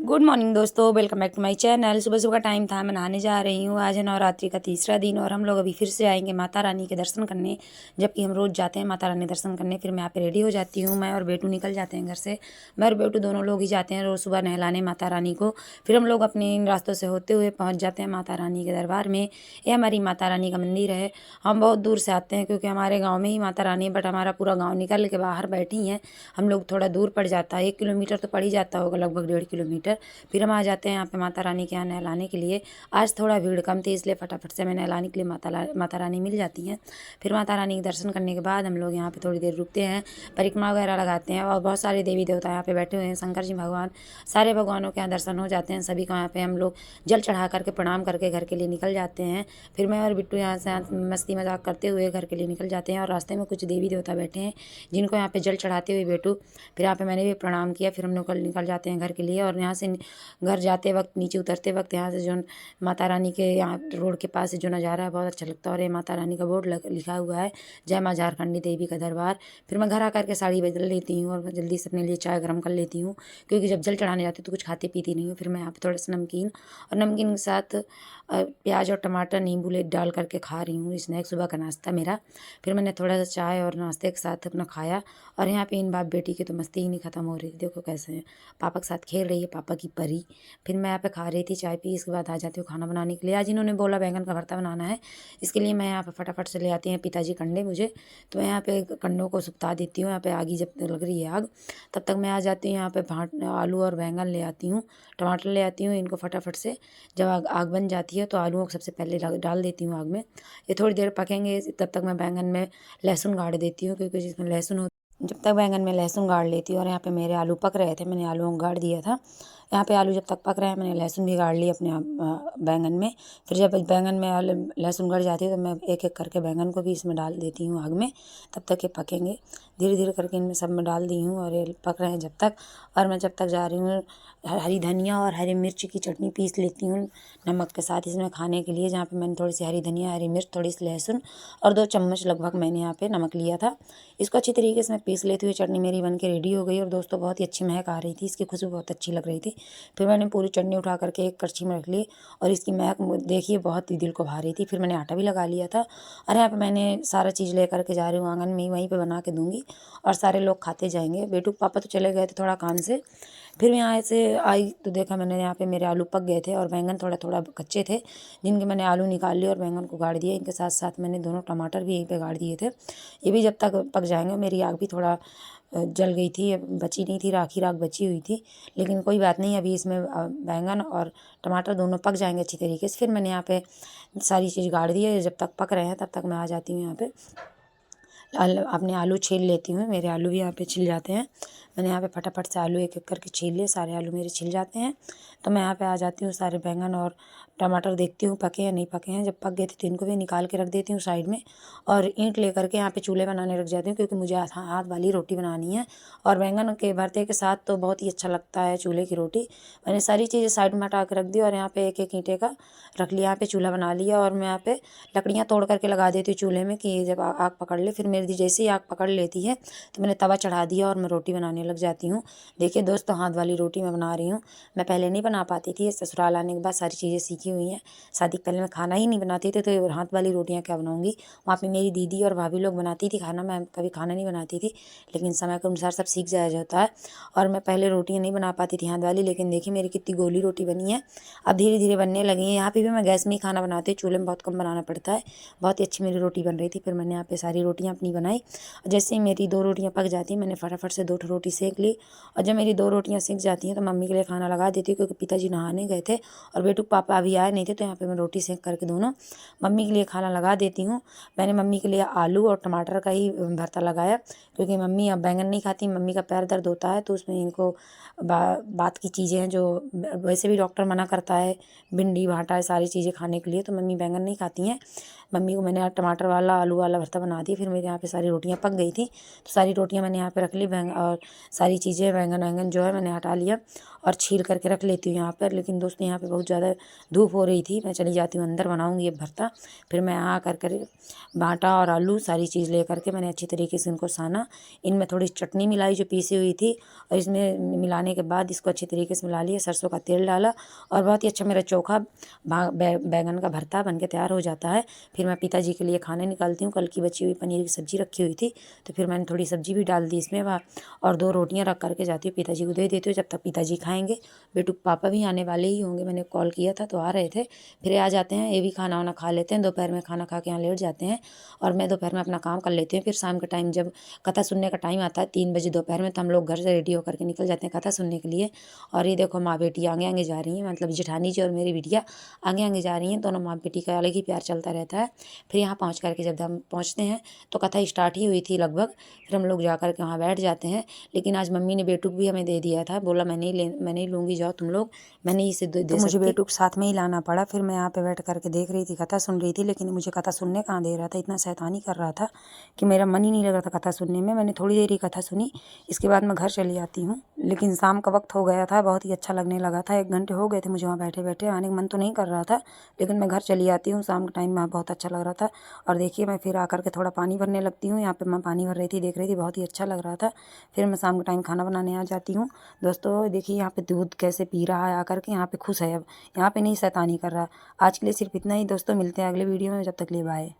Good morning दोस्तों, welcome back to my channel. सुबह सुबह का टाइम था, मैं नहाने जा रही हूँ। आज है नवरात्रि का तीसरा दिन और हम लोग अभी फिर से आएंगे माता रानी के दर्शन करने, जबकि हम रोज़ जाते हैं माता रानी दर्शन करने। फिर मैं यहाँ पे रेडी हो जाती हूँ। मैं और बेटू निकल जाते हैं घर से। मैं और बेटू दोनों लोग ही जाते हैं रोज़ सुबह नहलाने माता रानी को। फिर हम लोग अपने इन रास्तों से होते हुए पहुँच जाते हैं माता रानी के दरबार में। ये हमारी माता रानी का मंदिर है। हम बहुत दूर से आते हैं क्योंकि हमारे गाँव में ही माता रानी है, बट हमारा पूरा गाँव निकल के बाहर बैठी हैं। हम लोग थोड़ा दूर पड़ जाता है, 1 किलोमीटर तो पड़ ही जाता होगा, लगभग 1.5 किलोमीटर। फिर हम आ जाते हैं यहाँ पे माता रानी के यहाँ नहलाने के लिए। आज थोड़ा भीड़ कम थी, इसलिए फटाफट से हमें नहलाने के लिए माता रानी मिल जाती हैं। फिर माता रानी के दर्शन करने के बाद हम लोग यहाँ पे थोड़ी देर रुकते हैं, परिक्रमा वगैरह लगाते हैं। और बहुत सारे देवी देवता यहाँ पे बैठे हुए हैं, शंकर जी भगवान, सारे भगवानों के यहाँ दर्शन हो जाते हैं। सभी को यहाँ पे हम लोग जल चढ़ा करके प्रणाम करके घर के लिए निकल जाते हैं। फिर मैं और बिट्टू यहाँ से मस्ती मजाक करते हुए घर के लिए निकल जाते हैं। और रास्ते में कुछ देवी देवता बैठे हैं जिनको यहाँ पे जल चढ़ाते हुए बेटू, फिर यहाँ पे मैंने भी प्रणाम किया। फिर हम लोग निकल जाते हैं घर के लिए। और यहाँ से घर जाते वक्त, नीचे उतरते वक्त, यहाँ से जो माता रानी के यहाँ रोड के पास से जो नज़ारा है बहुत अच्छा लगता है। और ये माता रानी का बोर्ड लिखा हुआ है, जय माँ झारखंडी देवी का दरबार। फिर मैं घर आकर के साड़ी बदल लेती हूँ और मैं जल्दी से अपने लिए चाय गर्म कर लेती हूँ, क्योंकि जब जल चढ़ाने जाती हूँ तो कुछ खाती पीती नहीं हूँ। फिर मैं यहाँ पे थोड़ा सा नमकीन और नमकीन के साथ प्याज और टमाटर नींबू ले डाल करके खा रही हूँ। स्नैक्स सुबह का नाश्ता मेरा। फिर मैंने थोड़ा सा चाय और नाश्ते के साथ अपना खाया। और यहाँ पे इन बाप बेटी की तो मस्ती ही नहीं ख़त्म हो रही थी। देखो कैसे हैं, पापा के साथ खेल रही है, पापा की परी। फिर मैं यहाँ पे खा रही थी चाय पी। इसके बाद आ जाती हूँ खाना बनाने के लिए। आज इन्होंने बोला बैंगन का भरता बनाना है, इसके लिए मैं यहाँ पे फटाफट से ले आती हैं पिताजी कंडे मुझे। तो मैं यहाँ पे कंडों को सुखता देती हूँ। यहाँ पे आगी जब लग रही है आग, तब तक मैं आ जाती हूँ यहाँ पे आलू और बैंगन ले आती हूँ, टमाटर ले आती हूँ। इनको फटाफट से जब आग बन जाती है तो आलूओं को सबसे पहले डाल देती हूँ आग में। ये थोड़ी देर पकेंगे, तब तक मैं बैंगन में लहसुन गाड़ देती हूँ, क्योंकि जिसमें लहसुन हो, जब तक बैंगन में लहसुन गाड़ लेती हूँ। और यहाँ पे मेरे आलू पक रहे थे, मैंने आलू गाड़ दिया था। यहाँ पे आलू जब तक पक रहे हैं, मैंने लहसुन भी गाड़ लिया अपने बैंगन में। फिर जब बैंगन में लहसुन गड़ जाती है तो मैं एक एक करके बैंगन को भी इसमें डाल देती हूँ आग में। तब तक ये पकेंगे, धीरे धीरे करके इनमें सब में डाल दी हूँ और ये पक रहे हैं जब तक। और मैं जब तक जा रही हूँ हरी धनिया और हरी मिर्च की चटनी पीस लेती हूँ नमक के साथ इसमें खाने के लिए। जहाँ पे मैंने थोड़ी सी हरी धनिया, हरी मिर्च, थोड़ी सी लहसुन और 2 चम्मच लगभग मैंने यहाँ पे नमक लिया था। इसको अच्छी तरीके से मैं पीस लेती हुई चटनी मेरी बन के रेडी हो गई। और दोस्तों बहुत ही अच्छी महक आ रही थी, इसकी खुशबू बहुत अच्छी लग रही थी। फिर मैंने पूरी चटनी उठा करके एक करछी में रख ली और इसकी महक देखिए बहुत ही दिल को भा रही थी। फिर मैंने आटा भी लगा लिया था। और यहाँ पे मैंने सारा चीज़ ले करके जा रही हूँ आंगन में ही, वहीं पे बना के दूँगी और सारे लोग खाते जाएंगे। बेटू पापा तो चले गए थे थोड़ा काम से। फिर यहाँ से आई तो देखा मैंने यहाँ पे मेरे आलू पक गए थे और बैंगन थोड़ा थोड़ा कच्चे थे, जिनके मैंने आलू निकाल लिए और बैंगन को गाड़ दिया। इनके साथ साथ मैंने दोनों टमाटर भी यहीं पे गाड़ दिए थे। ये भी जब तक पक जाएंगे, मेरी आग भी थोड़ा जल गई थी, बची नहीं थी, राखी राख बची हुई थी, लेकिन कोई बात नहीं। अभी इसमें बैंगन और टमाटर दोनों पक जाएंगे अच्छी तरीके से। फिर मैंने यहाँ पे सारी चीज़ गाड़ दी है। जब तक पक रहे हैं तब तक मैं आ जाती हूँ यहाँ पे अपने आलू छील लेती हूँ। मेरे आलू भी यहाँ पे छिल जाते हैं। मैंने यहाँ पे फटाफट से आलू एक एक करके छील लिए, सारे आलू मेरे छिल जाते हैं। तो मैं यहाँ पे आ जाती हूँ, सारे बैंगन और टमाटर देखती हूँ पके या नहीं पके हैं। जब पक गए थे तो इनको भी निकाल के रख देती हूँ साइड में। और ईंट लेकर के यहाँ पे चूल्हे बनाने रख जाती हूँ, क्योंकि मुझे हाथ वाली रोटी बनानी है। और बैंगन के भरते के साथ तो बहुत ही अच्छा लगता है चूल्हे की रोटी। मैंने सारी चीज़ें साइड में हटा के रख दी और यहाँ पे एक एक ईंटे का रख लिया, यहाँ पे चूल्हा बना लिया। और मैं यहाँ पे लकड़ियाँ तोड़ करके लगा देती हूँ चूल्हे में, कि जब आग पकड़ ले। फिर मेरी जैसे ही आग पकड़ लेती है तो मैंने तवा चढ़ा दिया और मैं रोटी बनाने लग जाती हूँ। देखिए दोस्तों, हाथ वाली रोटी मैं बना रही हूँ। मैं पहले नहीं बना पाती थी, ससुराल आने के बाद सारी चीज़ें सीखी हुई हैं। शादी के पहले मैं खाना ही नहीं बनाती थी, तो हाथ वाली रोटियाँ क्या बनाऊँगी। वहाँ पे मेरी दीदी और भाभी लोग बनाती थी खाना, मैं कभी खाना नहीं बनाती थी। लेकिन समय के अनुसार सब सीख जाया जाता है। और मैं पहले रोटियाँ नहीं बना पाती थी हाथ वाली, लेकिन देखिए मेरी कितनी गोली रोटी बनी है। अब धीरे धीरे बनने लगी है। यहाँ पे भी मैं गैस में ही खाना बनाती हूँ, चूल्हे में बहुत कम बनाना पड़ता है। बहुत ही अच्छी मेरी रोटी बन रही थी। फिर मैंने यहाँ पे सारी रोटियाँ अपनी बनाई। जैसे ही मेरी 2 रोटियाँ पक जाती हैं, मैंने फटाफट से 2 रोटी सेक ली। और जब मेरी 2 रोटियाँ सिक जाती हैं तो मम्मी के लिए खाना लगा देती हूँ, क्योंकि पिताजी नहाने गए थे और बेटू पापा अभी आए नहीं थे। तो यहाँ पे मैं रोटी सेक करके दोनों मम्मी के लिए खाना लगा देती हूँ। मैंने मम्मी के लिए आलू और टमाटर का ही भरता लगाया, क्योंकि मम्मी अब बैंगन नहीं खाती। मम्मी का पैर दर्द होता है, तो उसमें इनको बात की चीज़ें हैं जो वैसे भी डॉक्टर मना करता है, भिंडी भाटा सारी चीज़ें खाने के लिए। तो मम्मी बैंगन नहीं खाती हैं। मम्मी को मैंने टमाटर वाला आलू वाला भरता बना दिया। फिर मेरे यहाँ पे सारी रोटियाँ पक गई थी, तो सारी रोटियाँ मैंने यहाँ पे रख ली। और सारी चीज़ें बैंगन वैंगन जो है मैंने हटा लिया। और छील करके रख लेती हूँ यहाँ पर। लेकिन दोस्तों यहाँ पे बहुत ज़्यादा धूप हो रही थी, मैं चली जाती हूँ अंदर, बनाऊँगी ये भरता। फिर मैं यहाँ कर भाटा और आलू सारी चीज़ ले करके मैंने अच्छी तरीके से इनको साना। इनमें थोड़ी चटनी मिलाई जो पीसी हुई थी, और इसमें मिलाने के बाद इसको अच्छी तरीके से मिला लिया, सरसों का तेल डाला और बहुत ही अच्छा मेरा चोखा बैगन का भरता बनके तैयार हो जाता है। फिर मैं पिताजी के लिए खाने निकालती हूँ। कल की बची हुई पनीर की सब्ज़ी रखी हुई थी, तो फिर मैंने थोड़ी सब्ज़ी भी डाल दी इसमें और 2 रोटियाँ रख करके जाती हूँ, पिताजी को दे देती हूँ। जब तक पिताजी खाएँगे, बेटू पापा भी आने वाले ही होंगे, मैंने कॉल किया था तो आ रहे थे। फिर आ जाते हैं, ये भी खाना वाना खा लेते हैं, दोपहर में खाना खा के यहाँ लेट जाते हैं और मैं दोपहर में अपना काम कर लेती हूँ। फिर शाम के टाइम जब कथा सुनने का टाइम आता है 3 बजे दोपहर में, तो हम लोग घर से रेडी होकर के निकल जाते हैं कथा सुनने के लिए। और ये देखो माँ बेटी आगे आगे जा रही हैं, मतलब जेठानी जी और मेरी बिटिया आगे आगे जा रही हैं। दोनों माँ बेटी का अलग ही प्यार चलता रहता है। फिर यहाँ पहुँच करके जब हम पहुँचते हैं तो कथा स्टार्ट ही हुई थी लगभग। फिर हम लोग जा कर के वहाँ बैठ जाते हैं। लेकिन आज मम्मी ने बेटुक भी हमें दे दिया था, बोला मैं नहीं लूँगी, जाओ तुम लोग, मैं नहीं इसे दे सकती। मुझे बेटुक साथ में ही लाना पड़ा। फिर मैं यहाँ पे बैठ करके देख रही थी, कथा सुन रही थी, लेकिन मुझे कथा सुनने कहाँ दे रहा था, इतना शैतानी कर रहा था कि मेरा मन ही नहीं लग रहा था कथा सुनने में। मैंने थोड़ी देर ही कथा सुनी, इसके बाद मैं घर चली आती हूँ। लेकिन शाम का वक्त हो गया था, बहुत ही अच्छा लगने लगा था। 1 घंटे हो गए थे मुझे वहाँ बैठे बैठे, आने का मन तो नहीं कर रहा था, लेकिन मैं घर चली आती हूँ। शाम के टाइम में बहुत अच्छा लग रहा था। और देखिए मैं फिर आकर के थोड़ा पानी भरने लगती हूँ। यहाँ पे मैं पानी भर रही थी, देख रही थी, बहुत ही अच्छा लग रहा था। फिर मैं शाम के टाइम खाना बनाने आ जाती हूँ। दोस्तों देखिए यहाँ पे दूध कैसे पी रहा है आकर के, यहाँ पे खुश है, अब यहाँ पे नहीं शैतानी कर रहा। आज के लिए सिर्फ इतना ही दोस्तों, मिलते हैं अगले वीडियो में, जब तक के लिए बाय।